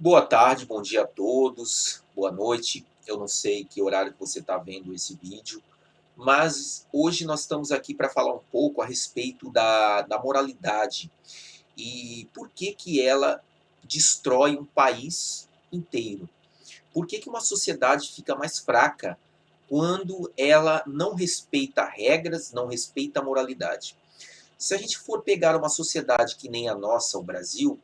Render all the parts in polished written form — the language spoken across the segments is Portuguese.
Boa tarde, bom dia a todos, boa noite. Eu não sei que horário que você está vendo esse vídeo, mas hoje nós estamos aqui para falar um pouco a respeito da moralidade e por que que ela destrói um país inteiro. Por que que uma sociedade fica mais fraca quando ela não respeita regras, não respeita a moralidade? Se a gente for pegar uma sociedade que nem a nossa, o Brasil,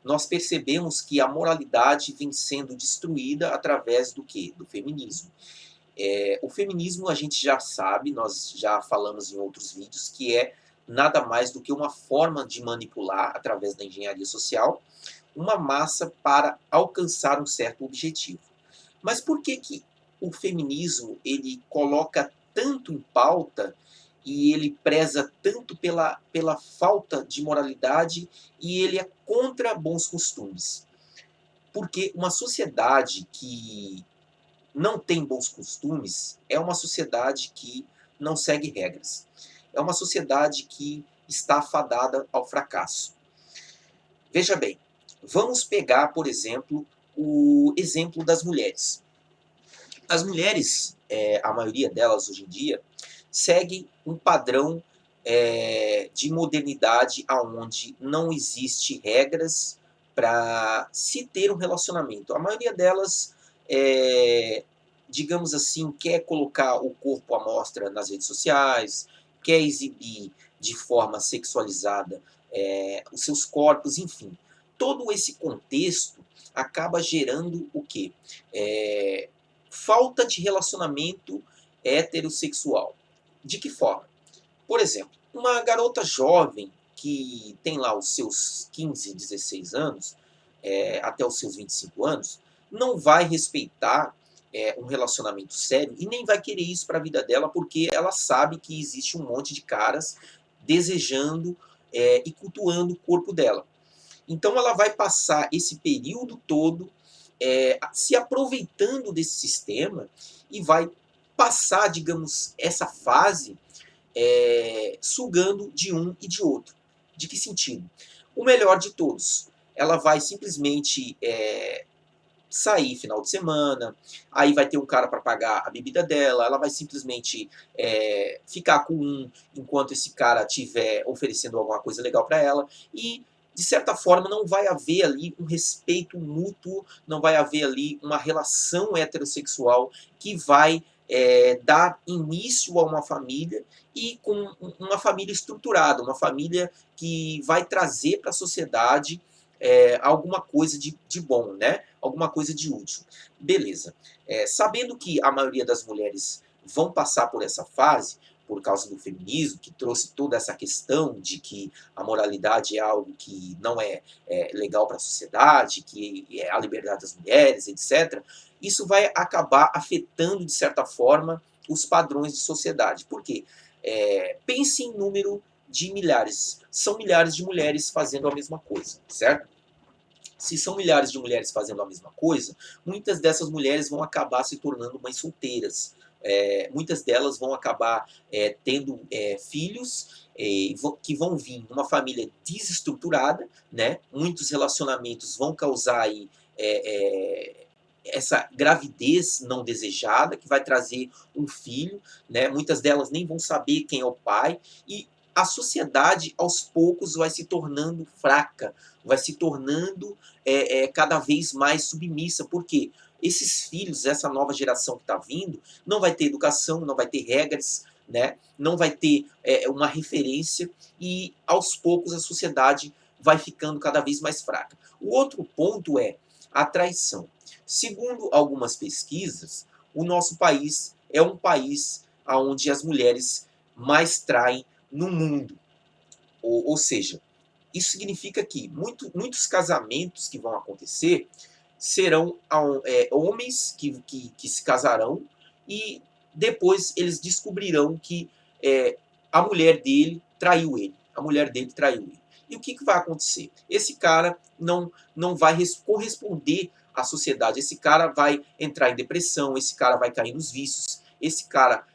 nós percebemos que a moralidade vem sendo destruída através do quê? Do feminismo. O feminismo a gente já sabe, nós já falamos em outros vídeos, que é nada mais do que uma forma de manipular, através da engenharia social, uma massa para alcançar um certo objetivo. Mas por que que o feminismo ele coloca tanto em pauta e ele preza tanto pela falta de moralidade e ele é contra bons costumes? Porque uma sociedade que não tem bons costumes é uma sociedade que não segue regras. É uma sociedade que está fadada ao fracasso. Veja bem, vamos pegar, por exemplo, o exemplo das mulheres. As mulheres, a maioria delas hoje em dia, seguem um padrão de modernidade aonde não existe regras para se ter um relacionamento. A maioria delas, digamos assim, quer colocar o corpo à mostra nas redes sociais, quer exibir de forma sexualizada os seus corpos, enfim. Todo esse contexto acaba gerando o quê? Falta de relacionamento heterossexual. De que forma? Por exemplo, uma garota jovem que tem lá os seus 15, 16 anos, até os seus 25 anos, não vai respeitar um relacionamento sério e nem vai querer isso para a vida dela, porque ela sabe que existe um monte de caras desejando e cultuando o corpo dela. Então ela vai passar esse período todo se aproveitando desse sistema e vai passar, digamos, essa fase sugando de um e de outro. De que sentido? O melhor de todos. Ela vai simplesmente sair final de semana, aí vai ter um cara para pagar a bebida dela, ela vai simplesmente ficar com um enquanto esse cara estiver oferecendo alguma coisa legal para ela e de certa forma não vai haver ali um respeito mútuo, não vai haver ali uma relação heterossexual que vai dar início a uma família e com uma família estruturada, uma família que vai trazer para a sociedade alguma coisa de bom, né? Alguma coisa de útil. Beleza. Sabendo que a maioria das mulheres vão passar por essa fase, por causa do feminismo, que trouxe toda essa questão de que a moralidade é algo que não é legal para a sociedade, que é a liberdade das mulheres, etc., isso vai acabar afetando, de certa forma, os padrões de sociedade. Por quê? Pense em número de milhares. São milhares de mulheres fazendo a mesma coisa, certo? Se são milhares de mulheres fazendo a mesma coisa, muitas dessas mulheres vão acabar se tornando mães solteiras. Muitas delas vão acabar tendo filhos que vão vir numa família desestruturada, né? Muitos relacionamentos vão causar aí essa gravidez não desejada, que vai trazer um filho, né? Muitas delas nem vão saber quem é o pai, e a sociedade, aos poucos, vai se tornando fraca, vai se tornando cada vez mais submissa. Por quê? Esses filhos, essa nova geração que está vindo, não vai ter educação, não vai ter regras, né? Não vai ter uma referência, e aos poucos a sociedade vai ficando cada vez mais fraca. O outro ponto é a traição. Segundo algumas pesquisas, o nosso país é um país onde as mulheres mais traem no mundo. Ou seja, isso significa que muitos casamentos que vão acontecer serão homens que se casarão e depois eles descobrirão que a mulher dele traiu ele. A mulher dele traiu ele. E o que vai acontecer? Esse cara não vai corresponder à sociedade. Esse cara vai entrar em depressão, esse cara vai cair nos vícios, esse cara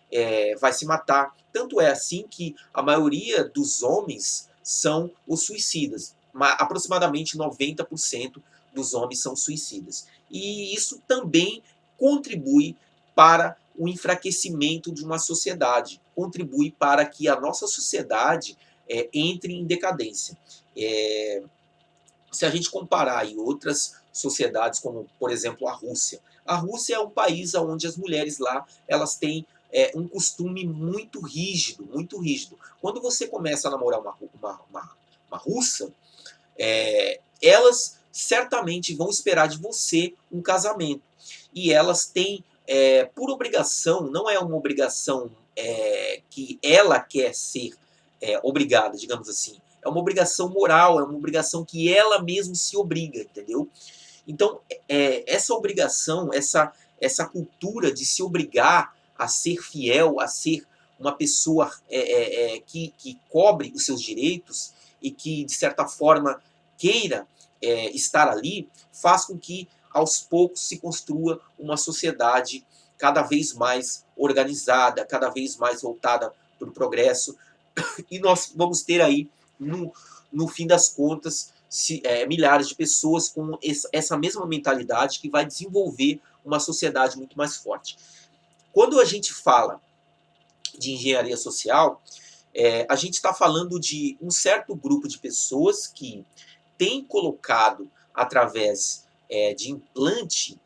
vai se matar. Tanto é assim que a maioria dos homens são os suicidas. Aproximadamente 90% dos homens são suicidas. E isso também contribui para o enfraquecimento de uma sociedade, contribui para que a nossa sociedade entre em decadência. Se a gente comparar aí outras sociedades, como por exemplo a Rússia é um país onde as mulheres lá elas têm um costume muito rígido, muito rígido. Quando você começa a namorar uma russa, elas certamente vão esperar de você um casamento. E elas têm, por obrigação, não é uma obrigação que ela quer ser obrigada, digamos assim. É uma obrigação moral, é uma obrigação que ela mesma se obriga, entendeu? Então, essa obrigação, essa cultura de se obrigar a ser fiel, a ser uma pessoa que cobre os seus direitos e que, de certa forma, queira estar ali, faz com que, aos poucos, se construa uma sociedade cada vez mais organizada, cada vez mais voltada para o progresso, e nós vamos ter aí, no fim das contas, milhares de pessoas com essa mesma mentalidade que vai desenvolver uma sociedade muito mais forte. Quando a gente fala de engenharia social, a gente está falando de um certo grupo de pessoas que tem colocado, através de implante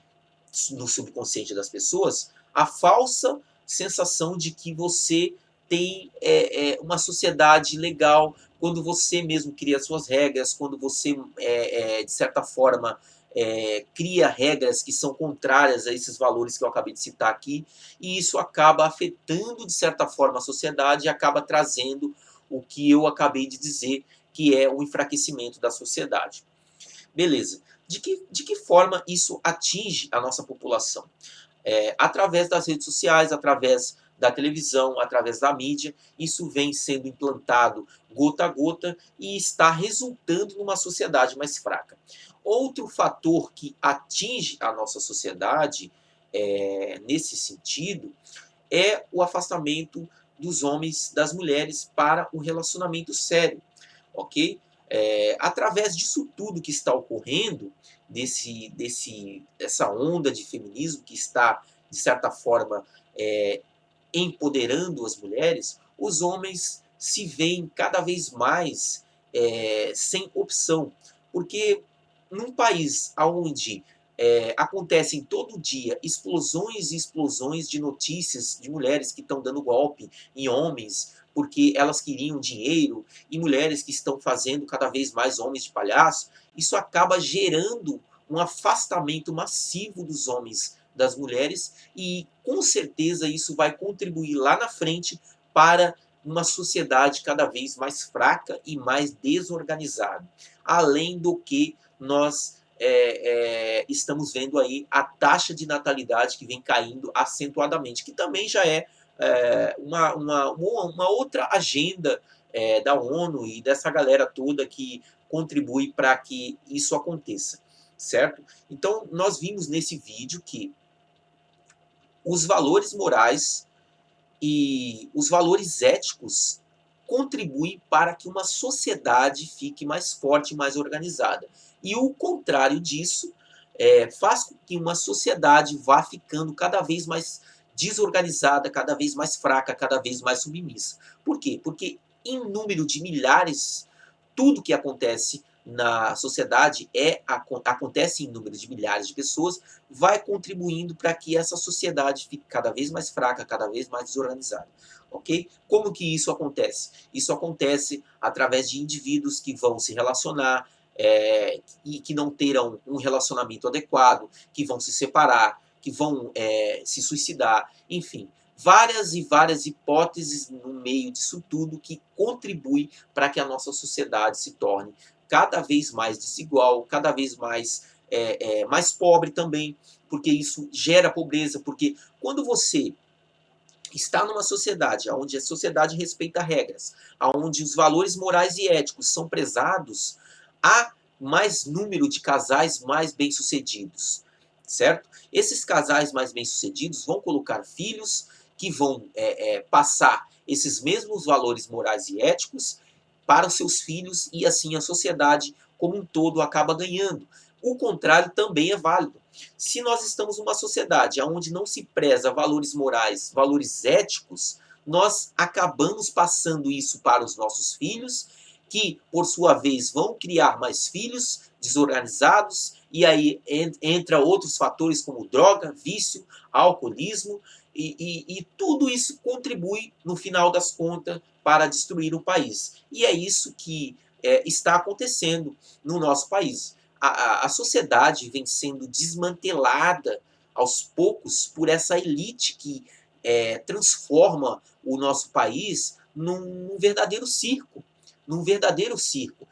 no subconsciente das pessoas, a falsa sensação de que você tem uma sociedade legal, quando você mesmo cria suas regras, quando você, de certa forma, cria regras que são contrárias a esses valores que eu acabei de citar aqui, e isso acaba afetando, de certa forma, a sociedade e acaba trazendo o que eu acabei de dizer, que é o enfraquecimento da sociedade. Beleza. De que forma isso atinge a nossa população? Através das redes sociais, através da televisão, através da mídia, isso vem sendo implantado gota a gota e está resultando numa sociedade mais fraca. Outro fator que atinge a nossa sociedade, nesse sentido, é o afastamento dos homens das mulheres para um relacionamento sério, ok? Através disso tudo que está ocorrendo, dessa onda de feminismo que está, de certa forma, empoderando as mulheres, os homens se veem cada vez mais sem opção. Porque num país onde acontecem todo dia explosões e explosões de notícias de mulheres que estão dando golpe em homens porque elas queriam dinheiro, e mulheres que estão fazendo cada vez mais homens de palhaço, isso acaba gerando um afastamento massivo dos homens das mulheres, e com certeza isso vai contribuir lá na frente para uma sociedade cada vez mais fraca e mais desorganizada. Além do que nós estamos vendo aí a taxa de natalidade que vem caindo acentuadamente, que também já é uma outra agenda da ONU e dessa galera toda que contribui para que isso aconteça, certo? Então, nós vimos nesse vídeo que os valores morais e os valores éticos contribuem para que uma sociedade fique mais forte e mais organizada. E o contrário disso faz com que uma sociedade vá ficando cada vez mais desorganizada, cada vez mais fraca, cada vez mais submissa. Por quê? Porque em número de milhares, tudo que acontece na sociedade acontece em número de milhares de pessoas, vai contribuindo para que essa sociedade fique cada vez mais fraca, cada vez mais desorganizada. Ok? Como que isso acontece? Isso acontece através de indivíduos que vão se relacionar e que não terão um relacionamento adequado, que vão se separar, que vão se suicidar, enfim, várias e várias hipóteses no meio disso tudo que contribuem para que a nossa sociedade se torne cada vez mais desigual, cada vez mais pobre também, porque isso gera pobreza, porque quando você está numa sociedade onde a sociedade respeita regras, onde os valores morais e éticos são prezados, há mais número de casais mais bem-sucedidos, certo? Esses casais mais bem-sucedidos vão colocar filhos que vão passar esses mesmos valores morais e éticos para os seus filhos, e assim a sociedade como um todo acaba ganhando, O contrário também é válido. Se nós estamos numa sociedade onde não se preza valores morais, valores éticos, nós acabamos passando isso para os nossos filhos, que, por sua vez, vão criar mais filhos desorganizados, e aí entra outros fatores como droga, vício, alcoolismo, e tudo isso contribui, no final das contas, para destruir o país. E é isso que está acontecendo no nosso país. A sociedade vem sendo desmantelada aos poucos por essa elite que transforma o nosso país num verdadeiro circo, num verdadeiro circo.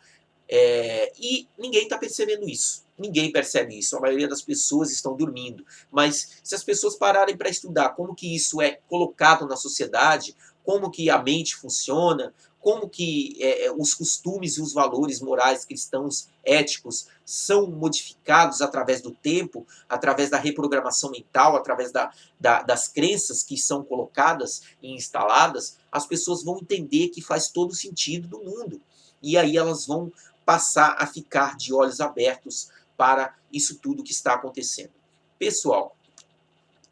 E ninguém está percebendo isso. Ninguém percebe isso. A maioria das pessoas estão dormindo. Mas se as pessoas pararem para estudar como que isso é colocado na sociedade, como que a mente funciona, como que os costumes e os valores morais cristãos éticos são modificados através do tempo, através da reprogramação mental, através das crenças que são colocadas e instaladas, as pessoas vão entender que faz todo sentido do mundo. E aí elas vão passar a ficar de olhos abertos para isso tudo que está acontecendo. Pessoal,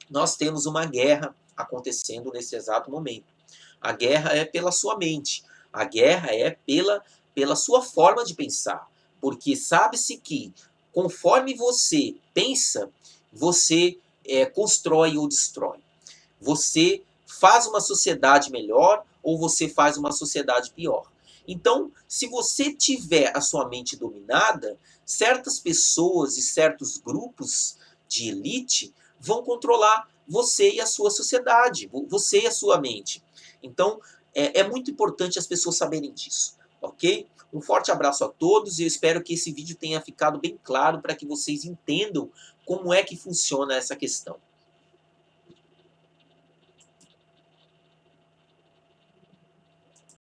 nós temos uma guerra acontecendo nesse exato momento. A guerra é pela sua mente. A guerra é pela sua forma de pensar. Porque sabe-se que, conforme você pensa, você constrói ou destrói. Você faz uma sociedade melhor ou você faz uma sociedade pior. Então, se você tiver a sua mente dominada, certas pessoas e certos grupos de elite vão controlar você e a sua sociedade, você e a sua mente. Então, é muito importante as pessoas saberem disso, ok? Um forte abraço a todos e eu espero que esse vídeo tenha ficado bem claro para que vocês entendam como é que funciona essa questão.